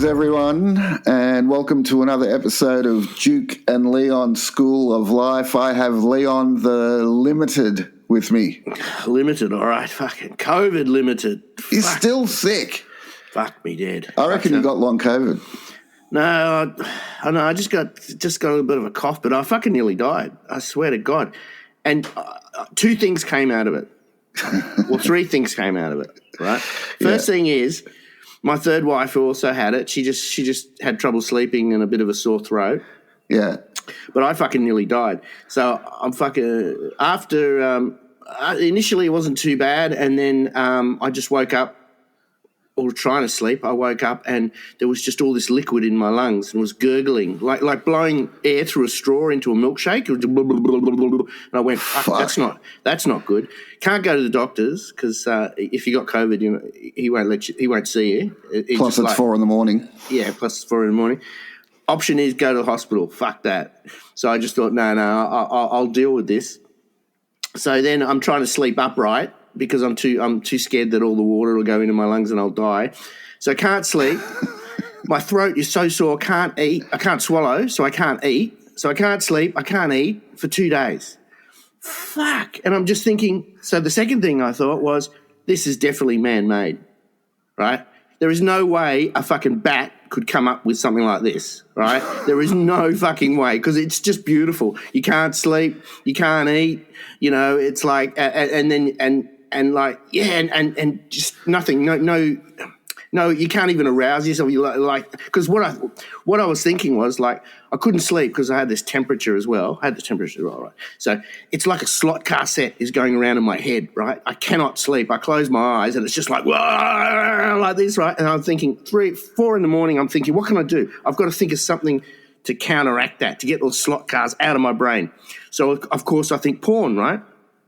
Greetings, everyone, and welcome to another episode of Duke and Leon School of Life. I have Leon the Limited with me. Limited, all right. Fucking COVID limited. He's still sick. Fuck me dead. I reckon you got long COVID. No, I know. I just got a bit of a cough, but I fucking nearly died. I swear to God. And two things came out of it. Well, three things came out of it, right? First thing is, my third wife, who also had it, she just had trouble sleeping and a bit of a sore throat. Yeah. But I fucking nearly died. So I'm fucking after. Initially, it wasn't too bad, and then I just woke up. Or trying to sleep, I woke up and there was just all this liquid in my lungs and was gurgling, like blowing air through a straw into a milkshake. And I went, fuck. That's not good. Can't go to the doctors because if you got COVID, he won't see you. Plus, it's 4 a.m. Yeah, plus it's 4 a.m. Option is go to the hospital. Fuck that. So I just thought, no, I'll deal with this. So then I'm trying to sleep upright, because I'm too scared that all the water will go into my lungs and I'll die. So I can't sleep. My throat is so sore, can't eat. I can't swallow, so I can't eat. So I can't sleep, I can't eat for 2 days. Fuck. And I'm just thinking, so the second thing I thought was, this is definitely man-made, right? There is no way a fucking bat could come up with something like this, right? There is no fucking way, because it's just beautiful. You can't sleep, you can't eat, it's like, and just nothing, no, you can't even arouse yourself. You because what I was thinking was, like, I couldn't sleep because I had this temperature as well. I had the temperature as well, right? So it's like a slot car set is going around in my head, right? I cannot sleep. I close my eyes and it's just like, whoa, like this, right? And I'm thinking 3, 4 in the morning, I'm thinking, what can I do? I've got to think of something to counteract that, to get those slot cars out of my brain. So, of course, I think porn, right?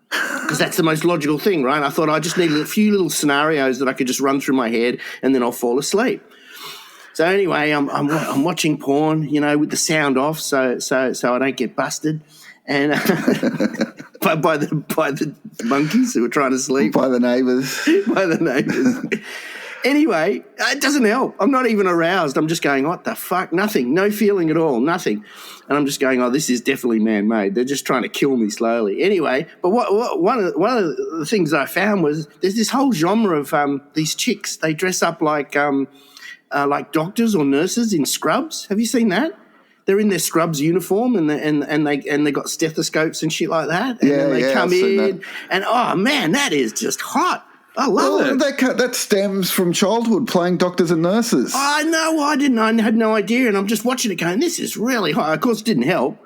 Because that's the most logical thing, right? I thought I just needed a few little scenarios that I could just run through my head and then I'll fall asleep. So anyway, I'm watching porn, with the sound off, so I don't get busted, and by the monkeys who are trying to sleep, by the neighbours. Anyway, it doesn't help. I'm not even aroused. I'm just going, what the fuck? Nothing. No feeling at all. Nothing. And I'm just going, oh, this is definitely man-made. They're just trying to kill me slowly. Anyway, but one of the things I found was there's this whole genre of these chicks. They dress up like doctors or nurses in scrubs. Have you seen that? They're in their scrubs uniform and they got stethoscopes and shit like that. And then they come in and, oh man, that is just hot. I love it. That stems from childhood, playing doctors and nurses. I know. I had no idea, and I'm just watching it going, this is really hot. Of course, it didn't help.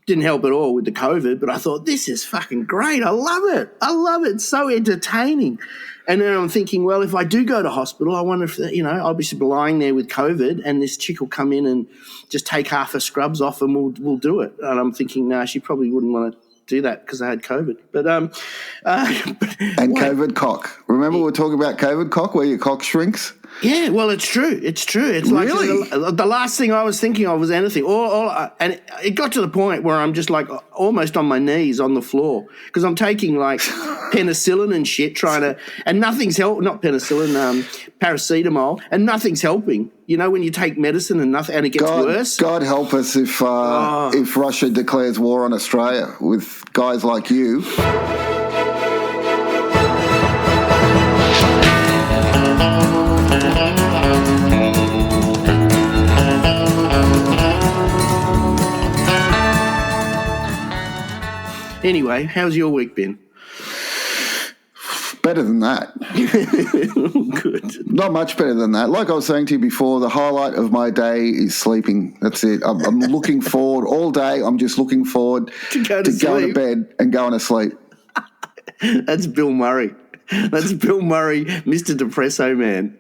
Didn't help at all with the COVID, but I thought, this is fucking great. I love it. It's so entertaining. And then I'm thinking, well, if I do go to hospital, I wonder if, I'll be lying there with COVID and this chick will come in and just take half her scrubs off and we'll do it. And I'm thinking, no, she probably wouldn't want to do that because I had COVID. But and COVID cock. Remember we were talking about COVID cock, where your cock shrinks? Yeah, well, it's true. It's really? Like the last thing I was thinking of was anything. And it got to the point where I'm just like almost on my knees on the floor because I'm taking like penicillin and shit, and nothing's helping. Not penicillin, paracetamol, and nothing's helping. When you take medicine and nothing, and it gets worse. God help us if Russia declares war on Australia with guys like you. Anyway, how's your week been? Better than that. Good. Not much better than that. Like I was saying to you before, the highlight of my day is sleeping. That's it. I'm looking forward all day. I'm just looking forward to go to bed and going to sleep. That's Bill Murray. Mr. Depresso Man.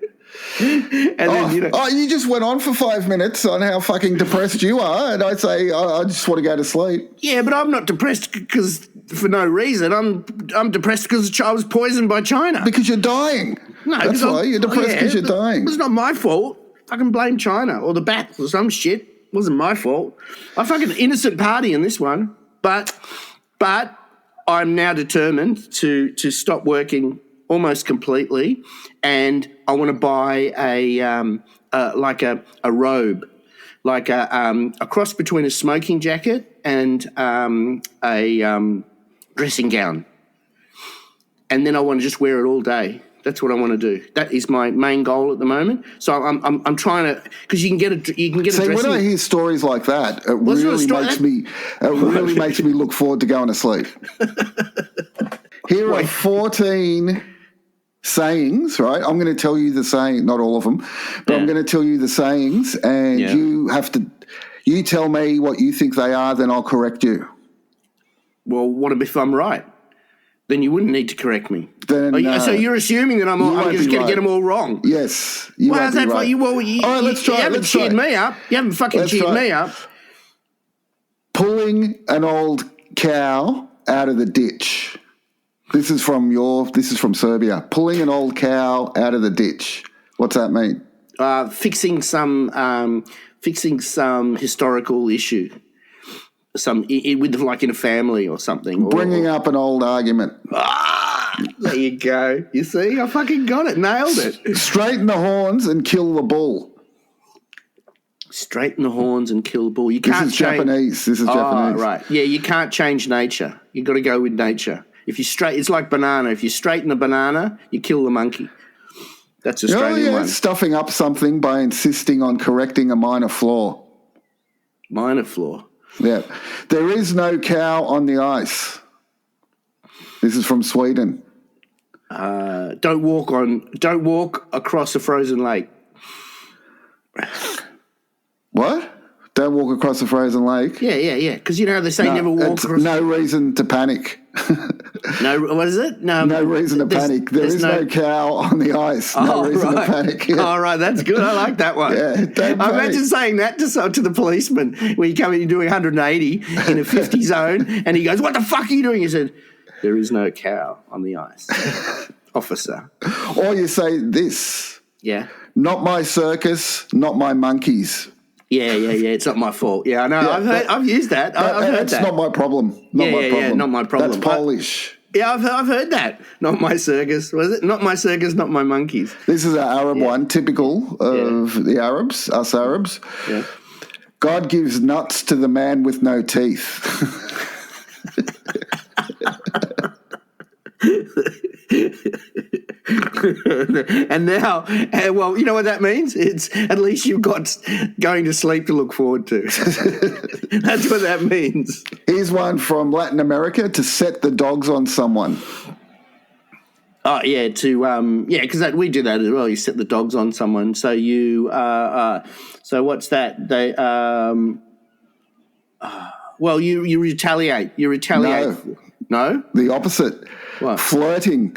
And then, you just went on for 5 minutes on how fucking depressed you are, and I say I just want to go to sleep. Yeah, but I'm not depressed because for no reason. I'm depressed because I was poisoned by China. Because you're dying. No, that's why you're depressed because you're dying. It's not my fault. I can blame China or the bat or some shit. It wasn't my fault. I fucking innocent party in this one, but I'm now determined to stop working almost completely, and I want to buy a robe, like a cross between a smoking jacket and a dressing gown, and then I want to just wear it all day. That's what I want to do. That is my main goal at the moment. So I'm trying to, because you can get a dressing. When I hear stories like that, it really makes me look forward to going to sleep. Here are 14 sayings, right? I'm going to tell you the saying, not all of them, but I'm going to tell you the sayings, and you tell me what you think they are, then I'll correct you. Well, what if I'm right? Then you wouldn't need to correct me. Then, so you're assuming that I'm just going to get them all wrong. Yes. How's that right. All right, let's try. You haven't cheered me up. You haven't fucking cheered me up. Pulling an old cow out of the ditch. This is from Serbia. Pulling an old cow out of the ditch. What's that mean? Fixing some historical issue. Like in a family or something. Bringing up an old argument. There you go. You see, I fucking got it. Nailed it. Straighten the horns and kill the bull. Straighten the horns and kill the bull. You can't change. This is Japanese. Right. Yeah, you can't change nature. You got to go with nature. If you it's like banana. If you straighten the banana, you kill the monkey. That's Australian one. Stuffing up something by insisting on correcting a minor flaw. Minor flaw. Yeah. There is no cow on the ice. This is from Sweden. Don't walk across a frozen lake. What? Don't walk across a frozen lake? Yeah. Because you know how they say never walk across. No reason to panic. No, what is it? No reason to panic. There is no cow on the ice. No reason to panic. Yeah. All right, that's good. I like that one. I imagine saying that to the policeman when you come in, you're doing 180 in a 50 zone, and he goes, "What the fuck are you doing?" He said, "There is no cow on the ice, officer." Or you say this. Yeah. Not my circus, not my monkeys. Yeah. It's not my fault. Yeah, I know. Yeah, I've used that. I've heard that. That's not my problem. Not my problem. Yeah, not my problem. That's Polish. Yeah, I've heard that. Not my circus. Was it? Not my circus, not my monkeys. This is an Arab one, typical of the Arabs, us Arabs. Yeah. God gives nuts to the man with no teeth. And now, well, you know what that means? It's at least you've got going to sleep to look forward to. That's what that means. Here's one from Latin America: to set the dogs on someone. Oh yeah, because we do that as well. You set the dogs on someone. So you, so what's that? They, well, you retaliate. You retaliate. No? The opposite. What? Flirting.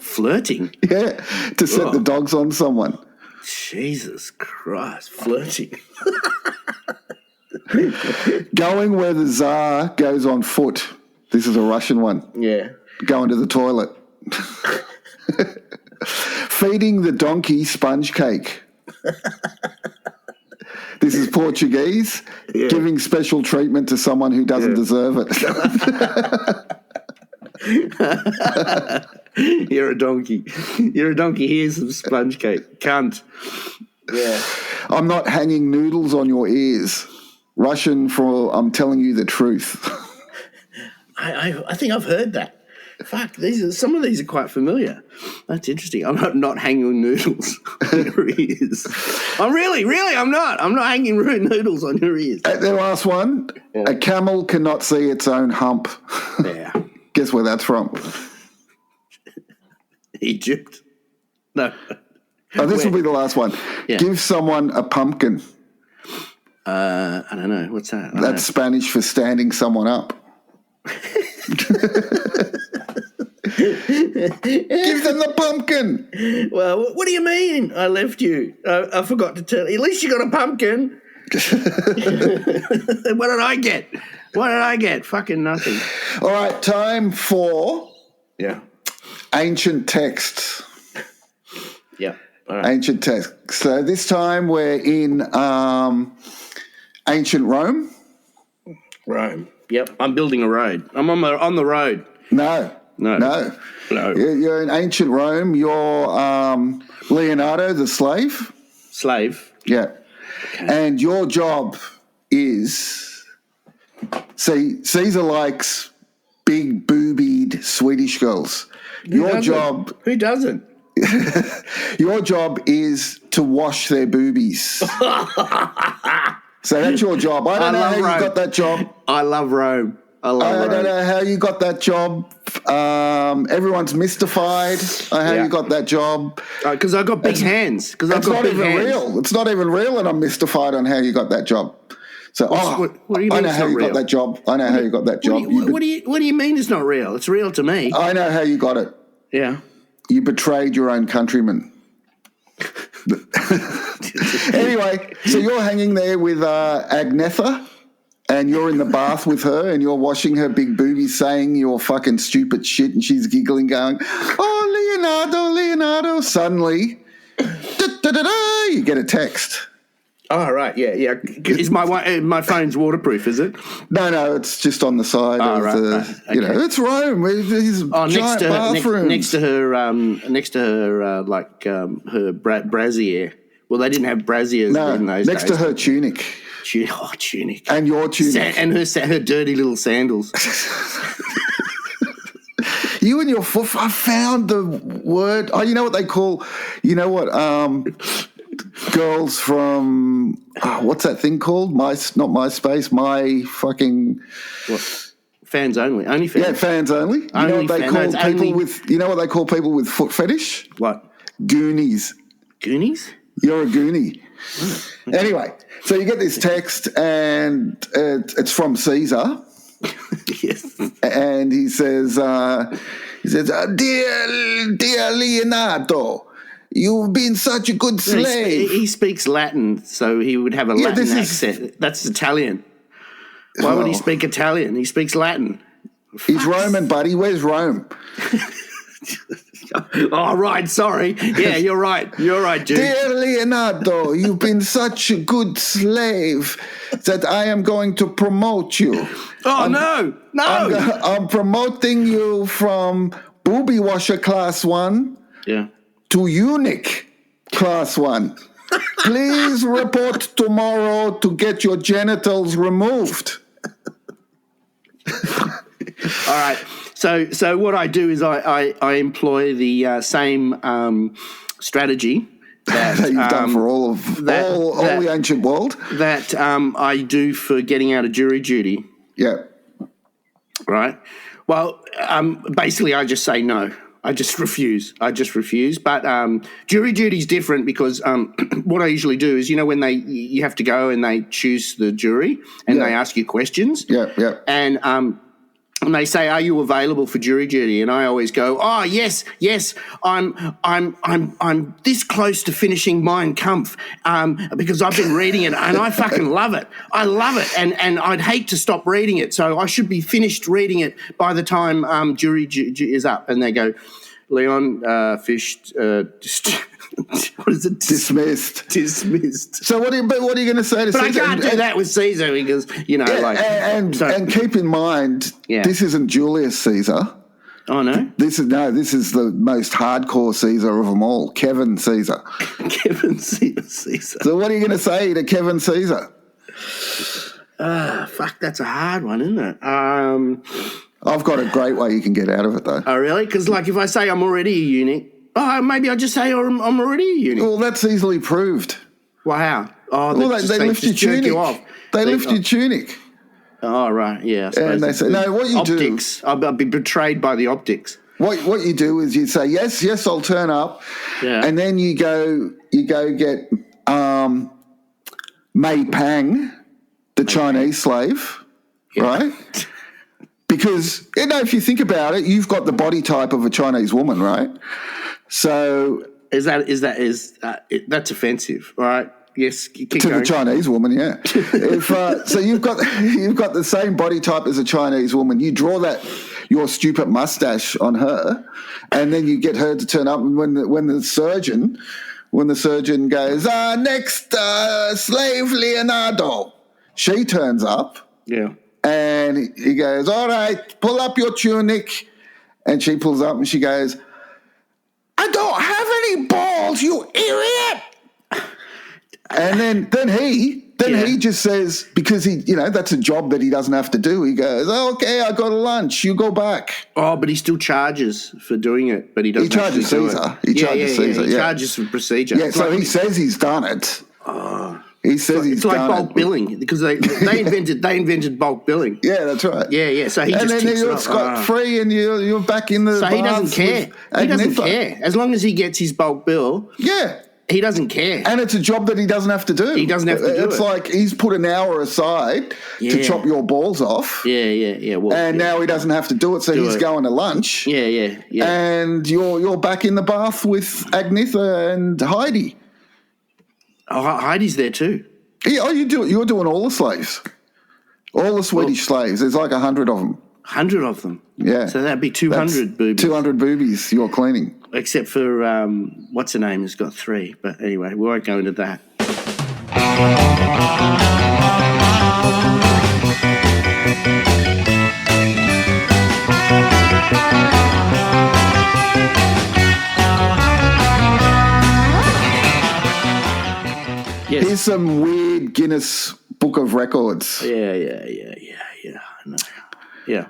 Flirting? Yeah, to set the dogs on someone. Jesus Christ, flirting. Going where the Tsar goes on foot. This is a Russian one. Yeah. Going to the toilet. Feeding the donkey sponge cake. This is Portuguese. Yeah. Giving special treatment to someone who doesn't deserve it. You're a donkey. You're a donkey. Here's some sponge cake. Cunt. Yeah. I'm not hanging noodles on your ears. Russian for I'm telling you the truth. I think I've heard that. Fuck, some of these are quite familiar. That's interesting. I'm not hanging noodles on your ears. I'm I'm not. I'm not hanging noodles on your ears. The last one. Yeah. A camel cannot see its own hump. Yeah. Guess where that's from? Egypt. No. Oh, this will be the last one. Yeah. Give someone a pumpkin. I don't know. What's that? That's Spanish for standing someone up. Give them the pumpkin. Well, what do you mean? I left you. I forgot to tell you. At least you got a pumpkin. What did I get? Fucking nothing. All right, time for ancient texts. Yeah. All right. Ancient texts. So this time we're in ancient Rome. Rome. Yep. I'm building a road. I'm on the road. No. You're in ancient Rome. You're Leonardo the slave. Slave. Yeah. Okay. And your job is, see, Caesar likes big boobied Swedish girls. Who doesn't? Your job is to wash their boobies. So that's your job. I don't know how you got that job. I love Rome. I don't know how you got that job. Everyone's mystified how you got that job. Because I got big hands. Because I've got big hands. Real. It's not even real, and I'm mystified on how you got that job. So, what do you mean I know how you got that job. I know how you got that job. What do you mean it's not real? It's real to me. I know how you got it. Yeah. You betrayed your own countrymen. Anyway, so you're hanging there with Agnetha, and you're in the bath with her, and you're washing her big boobies, saying your fucking stupid shit, and she's giggling, going, "Oh, Leonardo!" Suddenly, you get a text. Oh, right, yeah. Is my phone's waterproof, is it? No, it's just on the side of the, okay. You know, it's Rome. It's giant bathroom. Next to her, her brassiere. Well, they didn't have brassieres in those days. Next to her tunic. Tunic. And your tunic. And her dirty little sandals. You and your foot. I found the word. Oh, you know what they call, girls from, what's that thing called? Not MySpace, my fucking... What? Fans only. Only fans? Yeah, fans only. You know what they call people with foot fetish? What? Goonies. Goonies? You're a goonie. Oh, okay. Anyway, so you get this text, and it's from Caesar. Yes. And he says, Dear Leonardo, you've been such a good slave. He speaks Latin, so he would have a Latin accent. That's Italian. Why would he speak Italian? He speaks Latin. He's Roman, buddy. Where's Rome? Oh, right. Sorry. Yeah, you're right. You're right, dude. Dear Leonardo, you've been such a good slave that I am going to promote you. Oh, no. I'm promoting you from booby washer class 1 to eunuch class 1. Please report tomorrow to get your genitals removed. All right. So what I do is I employ the same strategy that you've done for all the ancient world. That I do for getting out of jury duty. Yeah. Right. Well, basically, I just say no. I just refuse. But jury duty is different because what I usually do is, when you have to go and they choose the jury and they ask you questions. Yeah. And they say, "Are you available for jury duty?" And I always go, "Oh, yes. I'm this close to finishing Mein Kampf because I've been reading it and I fucking love it. I love it, and I'd hate to stop reading it, so I should be finished reading it by the time jury is up." And they go, "Leon, fished." What is it? Dismissed. So what are you going to say to Caesar? But I can't do that with Caesar because, And keep in mind, this isn't Julius Caesar. Oh, no? This is the most hardcore Caesar of them all, Kevin Caesar. Kevin Caesar. So what are you going to say to Kevin Caesar? Fuck, that's a hard one, isn't it? I've got a great way you can get out of it, though. Oh, really? Because, if I say I'm already a eunuch, maybe I just say I'm already a eunuch. Well, that's easily proved. Well, how? Oh, they lift your tunic. They lift your tunic. Oh, right, yeah. And they say, no, what you optics. I'll be betrayed by the optics. What you do is you say, yes, I'll turn up. Yeah. And then you go get Mei Pang, the Chinese slave, right? Because, if you think about it, you've got the body type of a Chinese woman, right? So that's offensive, all right? Yes, keep to going. The Chinese woman, yeah. So you've got the same body type as a Chinese woman. You draw your stupid mustache on her, and then you get her to turn up. And when the surgeon goes, next slave Leonardo, she turns up. Yeah. And he goes, all right, pull up your tunic. And she pulls up and she goes, I don't have any balls, you idiot. And then he just says, because that's a job that he doesn't have to do. He goes, oh, okay, I got a lunch. You go back. Oh, but he still charges for doing it, but he doesn't. He charges Caesar. He charges Caesar. He charges for procedure. Yeah, so he says he's done it. He says he's done it. It's like bulk billing because they invented bulk billing. Yeah, that's right. Yeah. So he and just then you're scot free, and you're back in the. So he doesn't care. He doesn't care as long as he gets his bulk bill. Yeah. He doesn't care. And it's a job that he doesn't have to do. He doesn't have to do it. It's like he's put an hour aside to chop your balls off. Yeah. Well, now he doesn't have to do it, so he's going to lunch. Yeah. And you're back in the bath with Agnetha and Heidi. Oh, Heidi's there too. Yeah, you're doing all the slaves. All the Swedish slaves. There's like 100 of them. 100 of them? Yeah. So that'd be 200 boobies. 200 boobies you're cleaning. Except for, what's her name, has got 3. But anyway, we won't go into that. Yes. Here's some weird Guinness Book of Records. Yeah. I know. Yeah.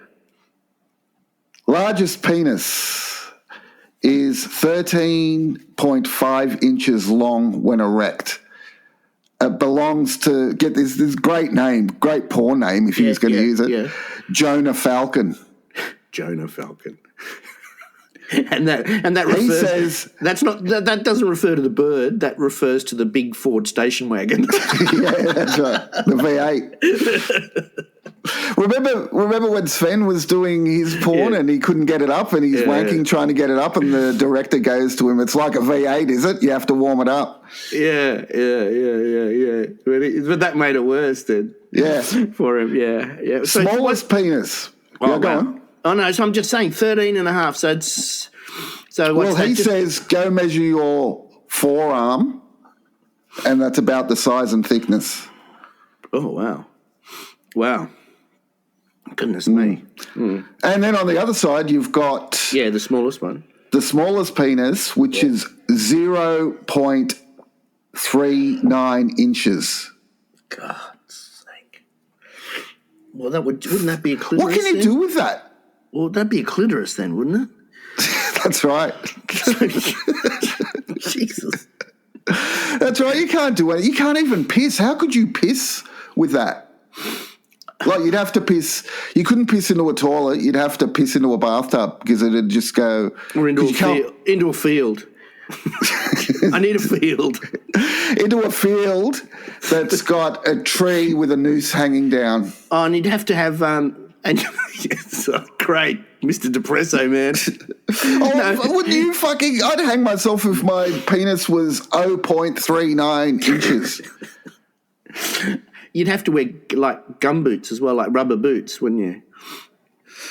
Largest penis is 13.5 inches long when erect. It belongs to, get this great name, great porn name if he was going to use it, Jonah Falcon. Jonah Falcon. And that refers, he says that doesn't refer to the bird. That refers to the big Ford station wagon. Yeah, that's right. The V8. Remember when Sven was doing his porn and he couldn't get it up, and he's wanking trying to get it up, and the director goes to him, "It's like a V8, is it? You have to warm it up." Yeah. But that made it worse then. Yeah, for him. Yeah. So smallest penis. Go on. Oh, no, so I'm just saying 13 and a half. So it's... So well, he says go measure your forearm, and that's about the size and thickness. Oh, wow. Goodness me. Mm. And then on the other side, you've got... Yeah, the smallest one. The smallest penis, which is 0.39 inches. God's sake. Well, wouldn't that be a clitoris? What can you do with that? Well, that'd be a clitoris then, wouldn't it? That's right. Jesus. That's right. You can't do it. You can't even piss. How could you piss with that? Like, you'd have to piss. You couldn't piss into a toilet. You'd have to piss into a bathtub because it'd just go. Or into a field. I need a field. Into a field that's got a tree with a noose hanging down. Oh, and you'd have to have... great, Mr. Depresso, man. Wouldn't you fucking... I'd hang myself if my penis was 0.39 inches. You'd have to wear, like, gum boots as well, like rubber boots, wouldn't you?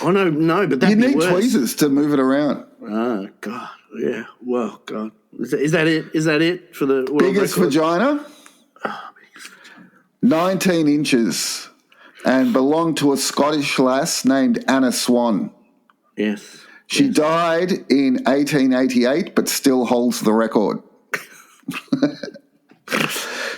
Oh, no, but that'd be worse. You need tweezers to move it around. Oh, God, yeah. Well, God. Is that it? Is that it for the... Biggest vagina? Oh, biggest vagina. 19 inches. And belonged to a Scottish lass named Anna Swan. Yes. She died in 1888, but still holds the record.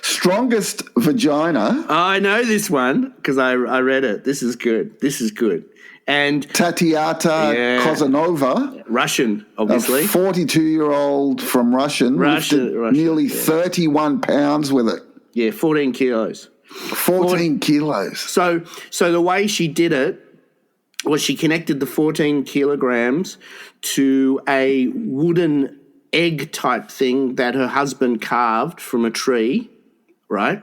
Strongest vagina. I know this one because I read it. This is good. And Tatiana Kozanova. Russian, obviously. A 42-year-old from Russia. Nearly 31 pounds with it. Yeah, 14 kilos. 14 kilos. So the way she did it was she connected the 14 kilograms to a wooden egg type thing that her husband carved from a tree, right?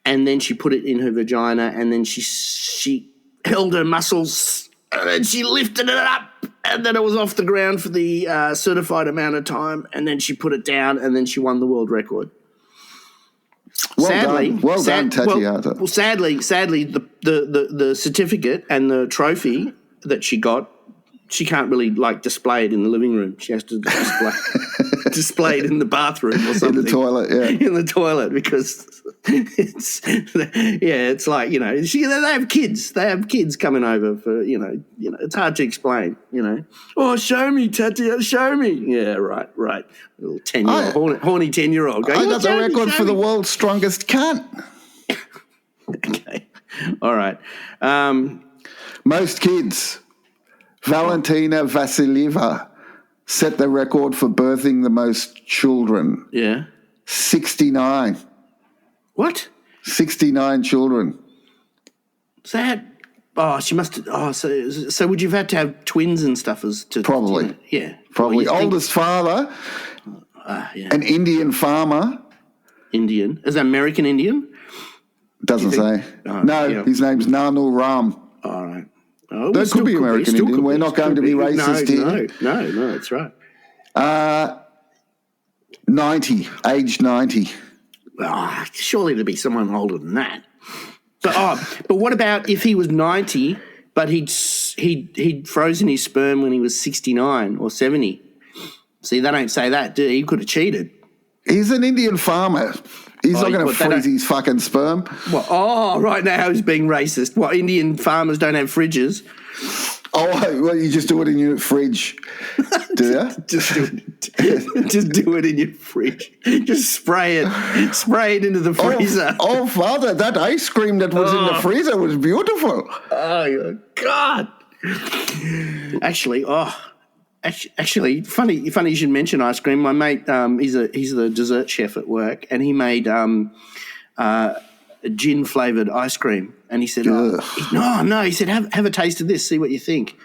And then she put it in her vagina, and then she held her muscles, and then she lifted it up, and then it was off the ground for the certified amount of time, and then she put it down, and then she won the world record. Well done, Tatiana. Well, sadly, the certificate and the trophy that she got, she can't really display it in the living room. She has to display it in the bathroom or something. In the toilet, yeah. In the toilet because it's like, you know, they have kids. They have kids coming over for, you know, it's hard to explain, you know. Oh, show me, Tati, show me. Yeah, right. Little 10-year-old, horny 10-year-old. I got the record for the world's strongest cunt. Okay, all right. Most kids. Valentina Vassilieva set the record for birthing the most children. Yeah. 69. What? 69 children. She must. So would you have had to have twins and stuff Probably. Yeah. Probably. Oldest father, an Indian farmer. Indian? Is that American Indian? Doesn't say. His name's Nanul Ram. All right. That could be American Indian. We're not going to be racist here. No, that's right. 90, age 90. Surely there'd be someone older than that. But what about if he was 90, but he'd frozen his sperm when he was 69 or 70? See, they don't say that, do they? He could have cheated. He's an Indian farmer. He's not going to freeze his fucking sperm. Right now he's being racist. What, Indian farmers don't have fridges? Oh, well, you just do it in your fridge, do you? Just do it in your fridge. Just spray it into the freezer. Oh, Father, that ice cream that was in the freezer was beautiful. Oh, God. Actually, funny you should mention ice cream. My mate, he's the dessert chef at work, and he made gin flavored ice cream. And he said, he said, have a taste of this, see what you think.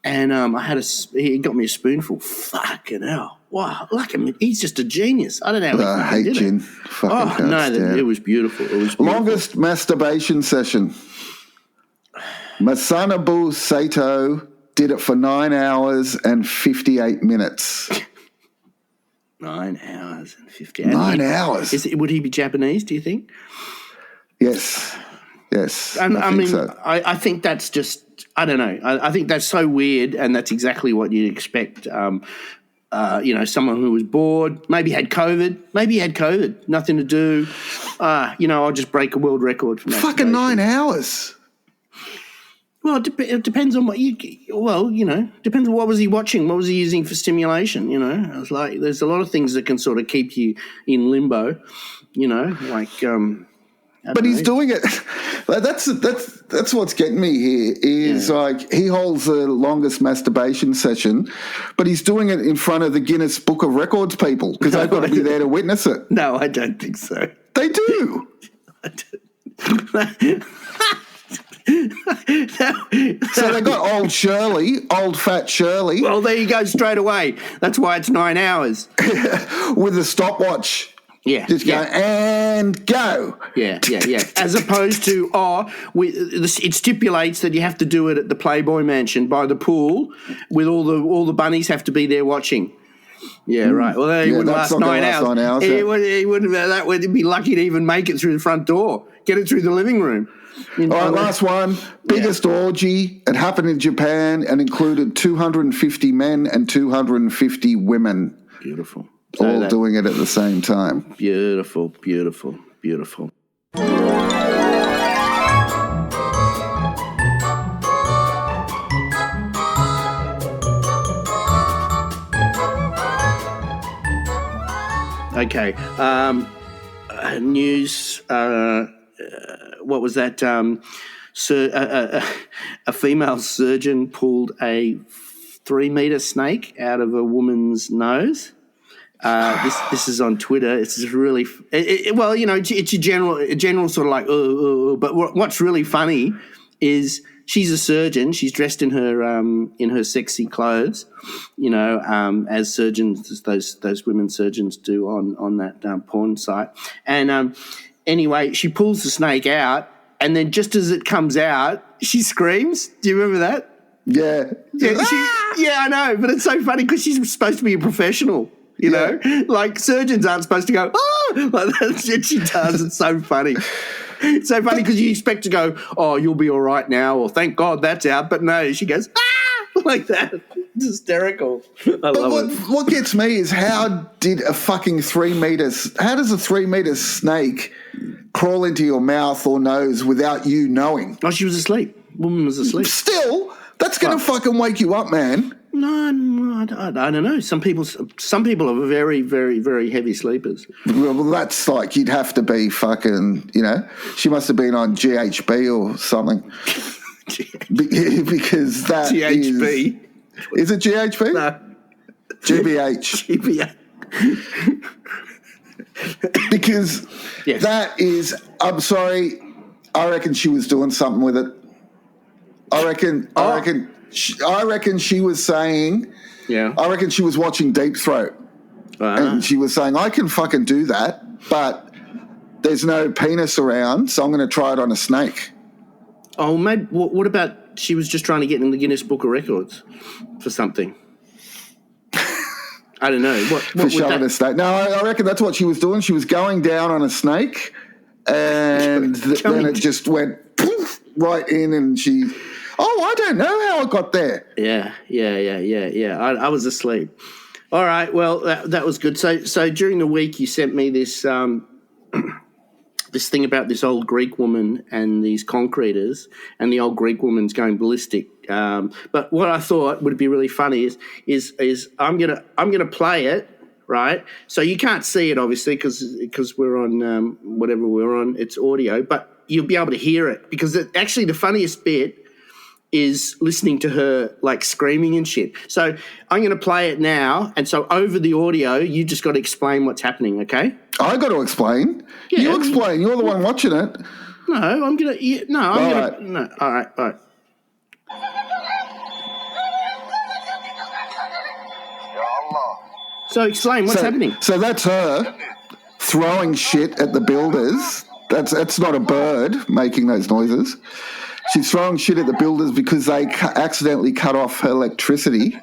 And he got me a spoonful. Fucking hell. Wow. He's just a genius. I don't know how I hate gin. It was beautiful. It was beautiful. Longest masturbation session. Masanabu Sato did it for 9 hours and 58 minutes. 9 hours and 58 9 hours. Would he be Japanese, do you think? Yes. And I think so. I think that's just, I don't know. I think that's so weird, and that's exactly what you'd expect. Someone who was bored, maybe had COVID, nothing to do. I'll just break a world record for fucking 9 hours. Well, it depends on what depends on what was he watching, what was he using for stimulation, I was like, there's a lot of things that can sort of keep you in limbo, but he's doing it. That's what's getting me here is like he holds the longest masturbation session, but he's doing it in front of the Guinness Book of Records people because they've got to be there to witness it. No, I don't think so. They do. So they got old fat Shirley. Well, there you go straight away. That's why it's 9 hours. With a stopwatch. Yeah. Just go and go. Yeah. As opposed to, it stipulates that you have to do it at the Playboy Mansion by the pool with all the bunnies have to be there watching. Yeah, right. Well, he wouldn't last 9 hours. He wouldn't. That would be lucky to even make it through the front door, get it through the living room. All right, last one. Biggest orgy. It happened in Japan and included 250 men and 250 women. Beautiful. All doing it at the same time. Beautiful. Okay. News. What was that? A female surgeon pulled a 3-meter snake out of a woman's nose. This is on Twitter. It's just really it's a general sort of like but what's really funny is she's a surgeon. She's dressed in her sexy clothes, as surgeons, those women surgeons do on that porn site. And anyway, she pulls the snake out, and then just as it comes out, she screams. Do you remember that? Yeah. I know, but it's so funny because she's supposed to be a professional. Like surgeons aren't supposed to go, like that shit she does. It's so funny. It's so funny because you expect to go, oh, you'll be all right now, or thank God that's out. But no, she goes, like that. It's hysterical. I love it. What gets me is how does a 3-meter snake crawl into your mouth or nose without you knowing. Oh, she was asleep. Woman was asleep. Still, that's going to fucking wake you up, man. No, I don't know. Some people are very, very, very heavy sleepers. Well, that's like you'd have to be fucking, she must have been on GHB or something. Because that GHB. Is it GHB? No. GBH. Because that is, I'm sorry, I reckon she was doing something with it. I reckon she was saying, I reckon she was watching Deep Throat. And she was saying, I can fucking do that, but there's no penis around, so I'm going to try it on a snake. Oh, maybe, what about she was just trying to get in the Guinness Book of Records for something? I don't know. For shoving a snake. No, I reckon that's what she was doing. She was going down on a snake, and then it just went poof, right in, and she... Oh, I don't know how it got there. Yeah. I was asleep. All right, well, that was good. So during the week you sent me this this thing about this old Greek woman and these concreters, and the old Greek woman's going ballistic. But what I thought would be really funny is I'm gonna play it, right? So you can't see it obviously because we're on whatever we're on. It's audio, but you'll be able to hear it because actually the funniest bit is listening to her like screaming and shit. So I'm going to play it now, and so over the audio, you just got to explain what's happening, okay? I got to explain. Yeah, you explain. You're the one watching it. No, I'm going to. No, I'm going to. No, all right. So explain what's happening. So that's her throwing shit at the builders. That's not a bird making those noises. She's throwing shit at the builders because they accidentally cut off her electricity.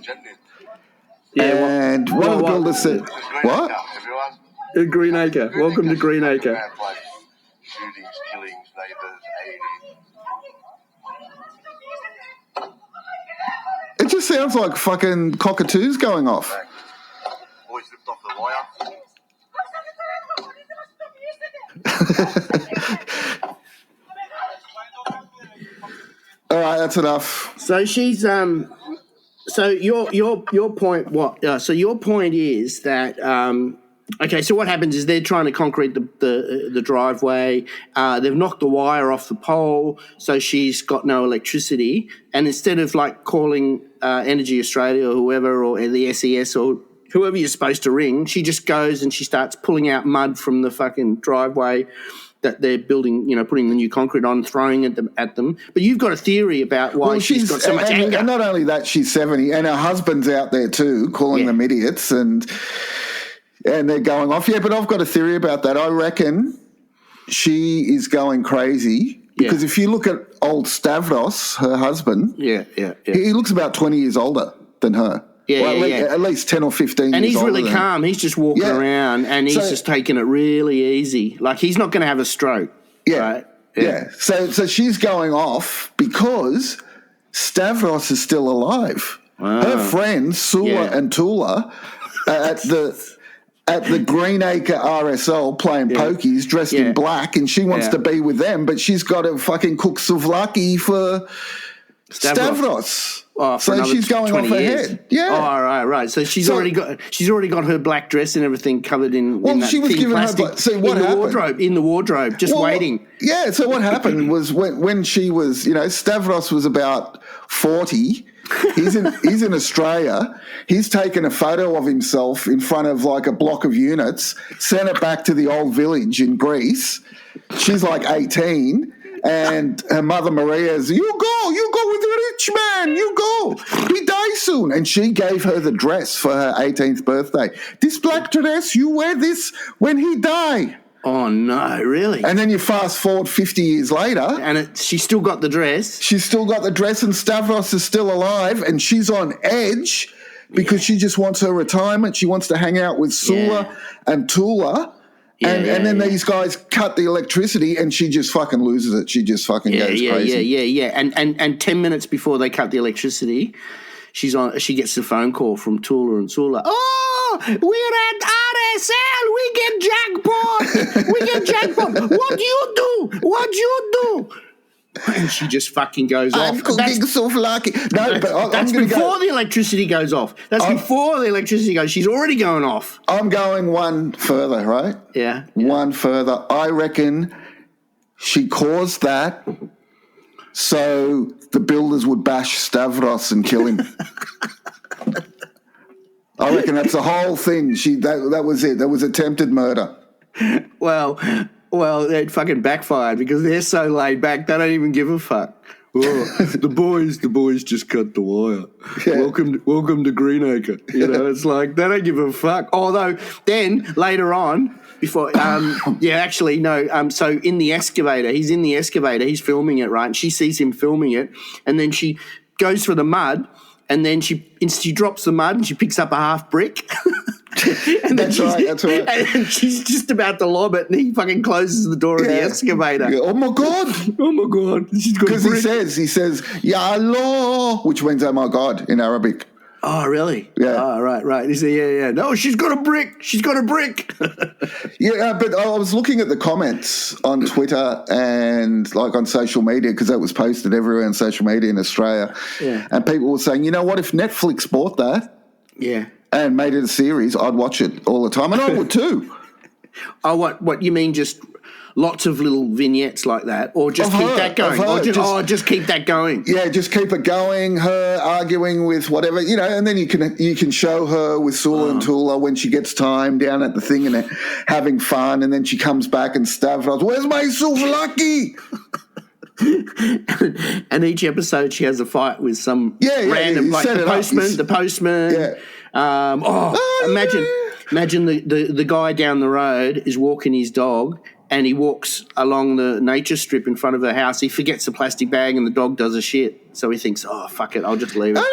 Yeah, and one of the builders said, "What?" Greenacre. Welcome to Greenacre. Shootings, killings, neighbours, It just sounds like fucking cockatoos going off. Boys ripped off the wire. All right, that's enough. So she's So your point what? So your point is that okay. So what happens is they're trying to concrete the driveway. They've knocked the wire off the pole, so she's got no electricity. And instead of like calling Energy Australia or whoever or the SES or whoever you're supposed to ring, she just goes and she starts pulling out mud from the fucking driveway that they're building, putting the new concrete on, throwing it at them. But you've got a theory about why she's got so much anger. And not only that, she's 70, and her husband's out there too, calling them idiots, and they're going off. Yeah, but I've got a theory about that. I reckon she is going crazy because if you look at old Stavros, her husband, he looks about 20 years older than her. At least 10 or 15 and years he's really older calm. He's just walking around and he's just taking it really easy. Like he's not going to have a stroke. Right? Yeah. So she's going off because Stavros is still alive. Wow. Her friends, Sula and Tula, at the Greenacre RSL playing pokies dressed in black, and she wants to be with them, but she's got to fucking cook souvlaki for Stavros. Oh, so she's going off her head. Yeah. Oh, right. So she's already got her black dress and everything covered in that she was thin giving plastic her. So what happened? In the wardrobe, just waiting. Yeah. So what happened was when she was, Stavros was about 40. He's in Australia. He's taken a photo of himself in front of like a block of units, sent it back to the old village in Greece. She's like 18. And her mother Maria's, you go with the rich man, you go. He dies soon. And she gave her the dress for her 18th birthday. This black dress, you wear this when he die. Oh, no, really? And then you fast forward 50 years later. And she's still got the dress. She's still got the dress, and Stavros is still alive, and she's on edge because she just wants her retirement. She wants to hang out with Sula and Tula. And then these guys cut the electricity, and she just fucking loses it. She just fucking goes crazy. Yeah. And 10 minutes before they cut the electricity, she gets a phone call from Tula and Sula. Oh, we're at Sal, we get jackpot. We get jackpot. What do you do? What do you do? And she just fucking goes off. I'm cooking souvlaki. No, but that's before the electricity goes off. That's before the electricity goes. She's already going off. I'm going one further, right? Yeah. One further. I reckon she caused that so the builders would bash Stavros and kill him. I reckon that's the whole thing. That was it. That was attempted murder. Well, it fucking backfired because they're so laid back they don't even give a fuck. Oh, the boys just cut the wire. Yeah. Welcome to Greenacre. You know, it's like they don't give a fuck. Although then later on, before so in the excavator, he's filming it, right? And she sees him filming it, and then she goes for the mud, and then she drops the mud and she picks up a half brick. And that's right. And she's just about to lob it, and he fucking closes the door of the excavator. Yeah. Oh my god! Because he says Ya Allah, which means oh my god in Arabic. Oh really? Yeah. Oh right. He said yeah. No, she's got a brick. Yeah, but I was looking at the comments on Twitter and like on social media because that was posted everywhere on social media in Australia. Yeah. And people were saying, you know what? If Netflix bought that, yeah, and made it a series, I'd watch it all the time, and I would too. Oh, what you mean? Just lots of little vignettes like that, or just keep that going? Just keep that going. Yeah, just keep it going. Her arguing with whatever, you know, and then you can show her with Sula and Tula when she gets time down at the thing and having fun, and then she comes back and Stavros, where's my souvlaki? And each episode she has a fight with some random like the postman. Yeah. Imagine the guy down the road is walking his dog and he walks along the nature strip in front of the house. He forgets the plastic bag and the dog does a shit. So he thinks, oh, fuck it, I'll just leave it.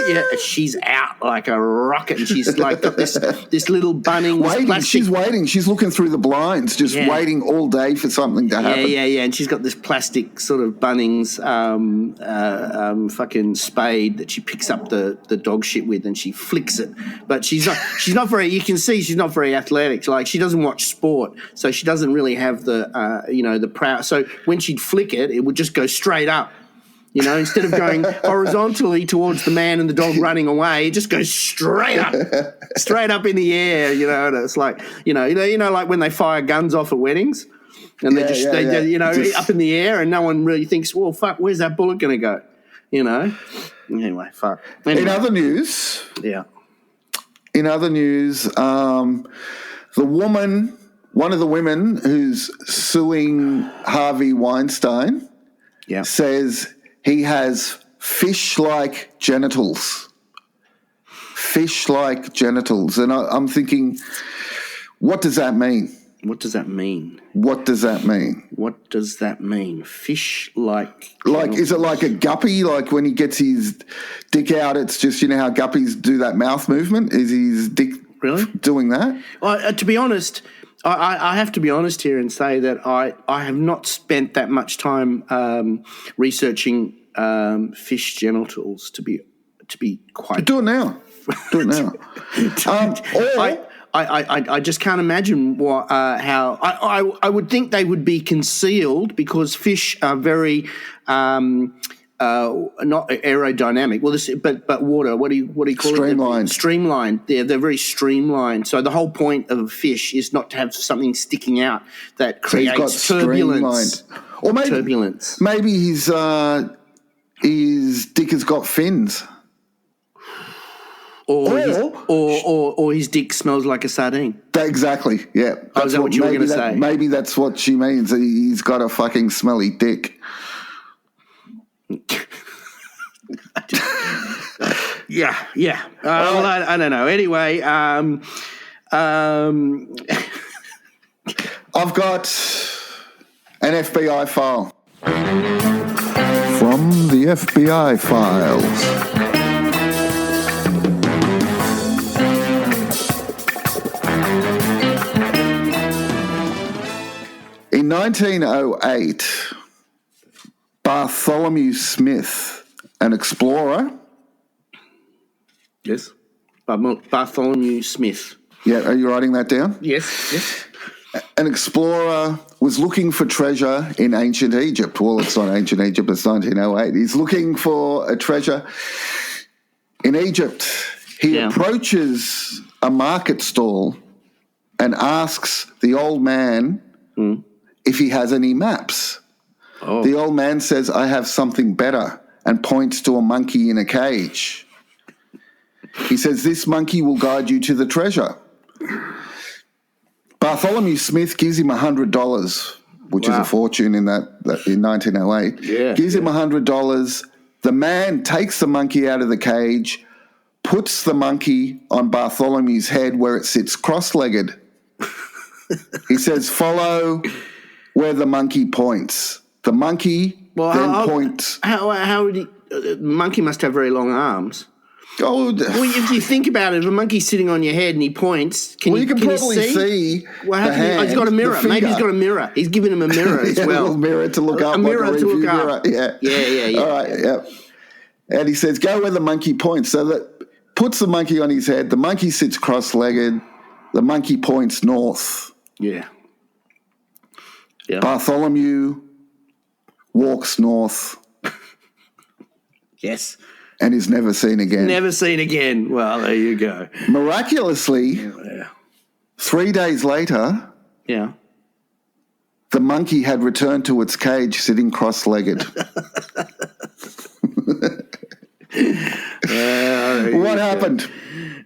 Yeah, she's out like a rocket, and she's like got this little Bunnings waiting. She's waiting. She's looking through the blinds, just waiting all day for something to happen. Yeah. And she's got this plastic sort of Bunnings fucking spade that she picks up the dog shit with, and she flicks it. But she's not very. You can see she's not very athletic. Like she doesn't watch sport, so she doesn't really have the the proud. So when she'd flick it, it would just go straight up. You know, instead of going horizontally towards the man and the dog running away, it just goes straight up in the air. You know, and it's like you know, like when they fire guns off at weddings, and they up in the air, and no one really thinks, well, fuck, where's that bullet going to go? You know. Anyway, fuck. Anyway. In other news, one of the women who's suing Harvey Weinstein, says he has fish-like genitals. Fish-like genitals. And I'm thinking, what does that mean? What does that mean? Fish-like. Like, is it like a guppy? Like when he gets his dick out, it's just, you know how guppies do that mouth movement? Is his dick doing that? Well, to be honest, I have to be honest here and say that I have not spent that much time researching fish genitals to be quite. Do it now. I just can't imagine how I would think they would be concealed because fish are very not aerodynamic. Well, but water. What do you call it? Streamlined. They're very streamlined. So the whole point of a fish is not to have something sticking out that creates turbulence. Or maybe turbulence. Maybe his dick has got fins. Or his dick smells like a sardine. Exactly. Yeah. Is that what you were going to say? Maybe that's what she means. He's got a fucking smelly dick. Yeah. Well, I don't know. Anyway, I've got an FBI file. From the FBI files. In 1908, Bartholomew Smith, an explorer, by Bartholomew Smith. Yeah, are you writing that down? Yes. An explorer was looking for treasure in ancient Egypt. Well, it's not ancient Egypt, it's 1908. He's looking for a treasure in Egypt. He approaches a market stall and asks the old man if he has any maps. Oh. The old man says, I have something better, and points to a monkey in a cage. He says, this monkey will guide you to the treasure. Bartholomew Smith gives him $100, which is a fortune in 1908. Yeah, gives him $100. The man takes the monkey out of the cage, puts the monkey on Bartholomew's head where it sits cross-legged. He says, follow where the monkey points. The monkey points. How would he? The monkey must have very long arms. Oh, well, if you think about it, if a monkey's sitting on your head and he points, can you probably see what the hand, he's got a mirror. Maybe he's got a mirror. He's giving him a mirror as well. A little mirror to look up. A mirror to look up. Yeah. All right, yeah. And he says, go where the monkey points. So that puts the monkey on his head. The monkey sits cross-legged. The monkey points north. Yeah. Bartholomew walks north. Yes. And is never seen again. Never seen again. Well, there you go. Miraculously, 3 days later, the monkey had returned to its cage sitting cross-legged. What happened?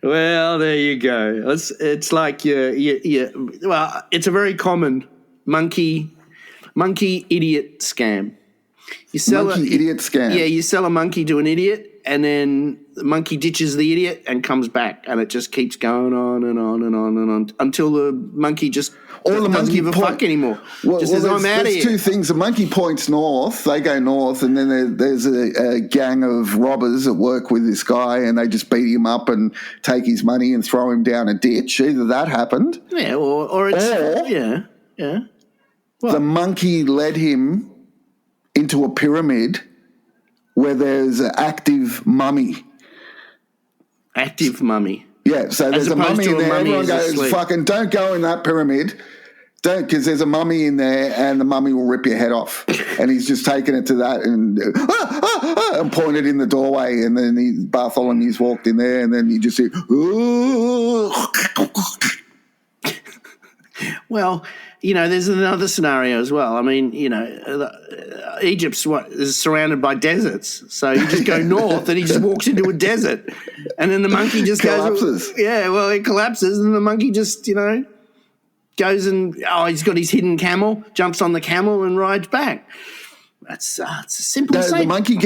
Well, there you go. It's like well, it's a very common monkey idiot scam. You sell idiot scam. Yeah, you sell a monkey to an idiot, and then the monkey ditches the idiot and comes back, and it just keeps going on and on and on and on until the monkey just doesn't give a fuck anymore. There's two things. The monkey points north, they go north, and then there's a gang of robbers that work with this guy, and they just beat him up and take his money and throw him down a ditch. Either that happened. Yeah, or it's... Yeah. The monkey led him into a pyramid where there's an active mummy. Active mummy. Yeah, so there's a mummy in there. Everyone goes, fucking don't go in that pyramid. Don't, because there's a mummy in there and the mummy will rip your head off. And he's just taken it to that and pointed in the doorway. And then Bartholomew's walked in there and then you just see, well, there's another scenario as well. I mean, Egypt's is surrounded by deserts. So you just go north and he just walks into a desert. And then the monkey just collapses. It collapses and the monkey just, goes and, he's got his hidden camel, jumps on the camel and rides back. It's a simple The monkey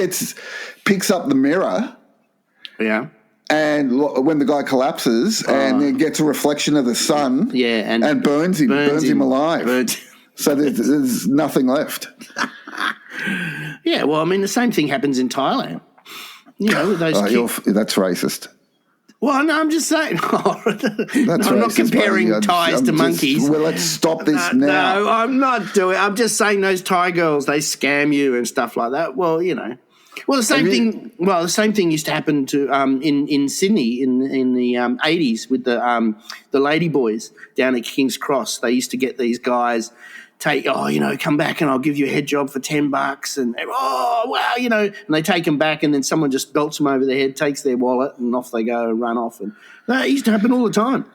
picks up the mirror. Yeah. And when the guy collapses and then gets a reflection of the sun and burns him alive. So there's nothing left. Yeah, well, I mean, the same thing happens in Thailand. With those that's racist. Well, no, I'm just saying. I'm not comparing Thais to monkeys. Well, let's stop this now. No, I'm not doing. I'm just saying those Thai girls, they scam you and stuff like that. Well, Well, the same thing. Well, the same thing used to happen to in Sydney in the 80s with the lady boys down at King's Cross. They used to get these guys come back and I'll give you a head job for $10 and and they take them back and then someone just belts them over the head, takes their wallet and off they go and run off. And that used to happen all the time.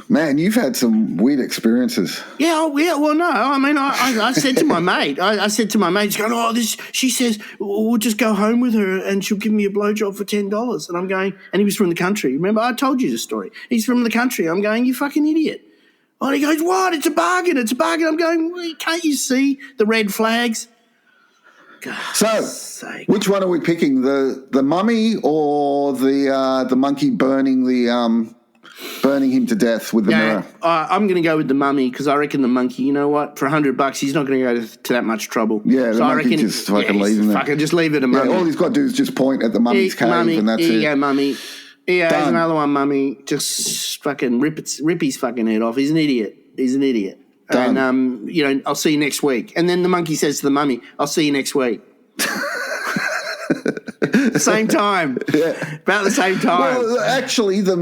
Man, you've had some weird experiences. Yeah, well, no. I mean, I said to my mate, he's going, she says, we'll just go home with her and she'll give me a blowjob for $10. And I'm going, and he was from the country. Remember, I told you the story. He's from the country. I'm going, you fucking idiot. And he goes, what? It's a bargain. I'm going, well, can't you see the red flags? God's sake. Which one are we picking? The mummy or the monkey burning him to death with the mirror? I'm going to go with the mummy because I reckon the monkey, you know what? For $100, he's not going to go to that much trouble. Yeah, the monkey just fucking leave him there. Fucking just leave it a mummy. All he's got to do is just point at the mummy's cave and that's it. Here you go, mummy. Yeah, there's another one, mummy. Just fucking rip his fucking head off. He's an idiot. Done. And, I'll see you next week. And then the monkey says to the mummy, I'll see you next week. Same time. Yeah. About the same time. Well, actually, the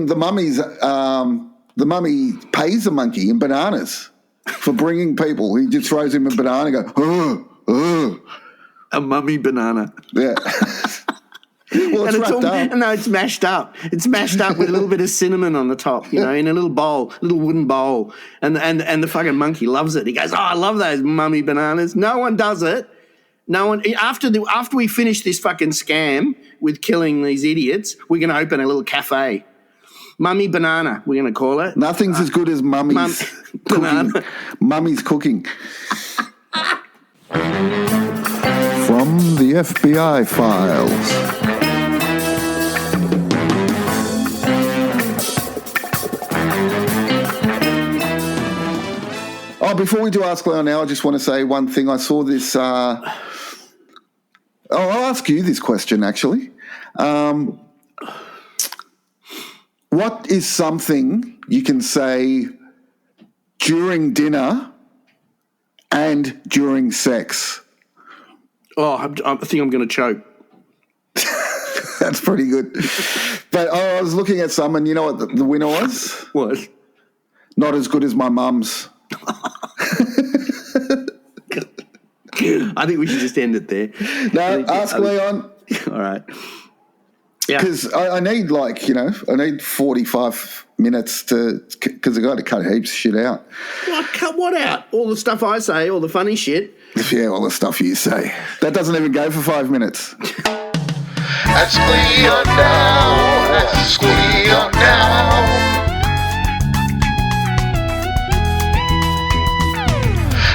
mummy pays the monkey in bananas for bringing people. He just throws him a banana and goes, A mummy banana. Yeah. Well, it's wrapped up. No, it's mashed up. It's mashed up with a little bit of cinnamon on the top, in a little bowl, little wooden bowl. And the fucking monkey loves it. He goes, I love those mummy bananas. No one does it. No one. After we finish this fucking scam with killing these idiots, we're going to open a little cafe. Mummy banana, we're going to call it. Nothing's as good as mummy's cooking. Mummy's cooking. From the FBI files. Oh, before we do Ask Leon now, I just want to say one thing. I saw this. I'll ask you this question, actually. What is something you can say during dinner and during sex? Oh, I think I'm going to choke. That's pretty good. But I was looking at some, and you know what the winner was? What? Not as good as my mum's. I think we should just end it there. No, ask Leon. All right. Yeah. Because I need I need 45 minutes because I've got to cut heaps of shit out. Well, cut what out? All the stuff I say, all the funny shit. Yeah, all the stuff you say. That doesn't even go for 5 minutes. Ask Leon now. Ask Leon now.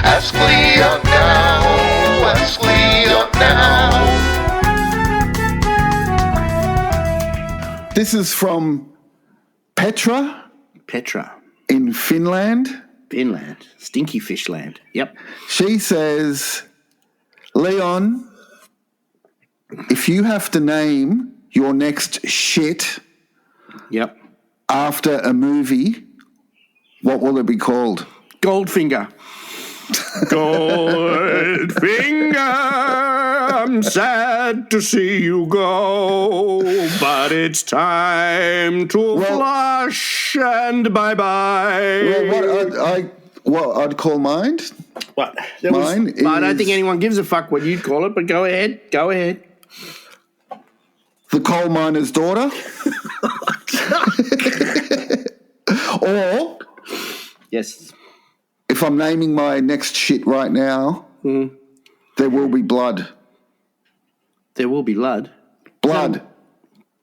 Ask Leon now. Ask Leon now. This is from Petra in Finland. Stinky fish land. Yep. She says, Leon, if you have to name your next shit Yep. after a movie, what will it be called? Goldfinger. Goldfinger, I'm sad to see you go, but it's time to flush and bye-bye. Well, what I'd call mine? What? Mine is... I don't think anyone gives a fuck what you'd call it, but go ahead. The coal miner's daughter. Or... Yes. If I'm naming my next shit right now, there will be blood. There will be blood. Blood.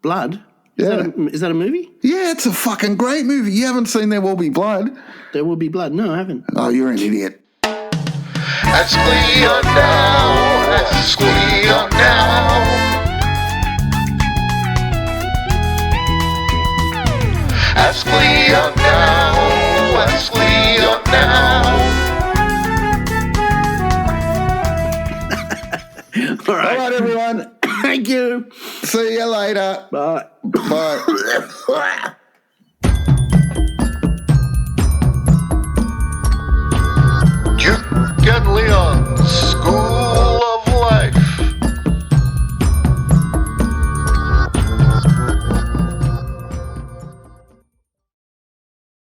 Blood? Yeah. Is that a movie? Yeah, it's a fucking great movie. You haven't seen There Will Be Blood? There Will Be Blood. No, I haven't. Oh, you're an idiot. Ask Leon now. Ask Leon now. Ask Leon now. Ask Leon now. All right. All right, everyone. Thank you. See you later. Bye. Bye. Duke and Leon's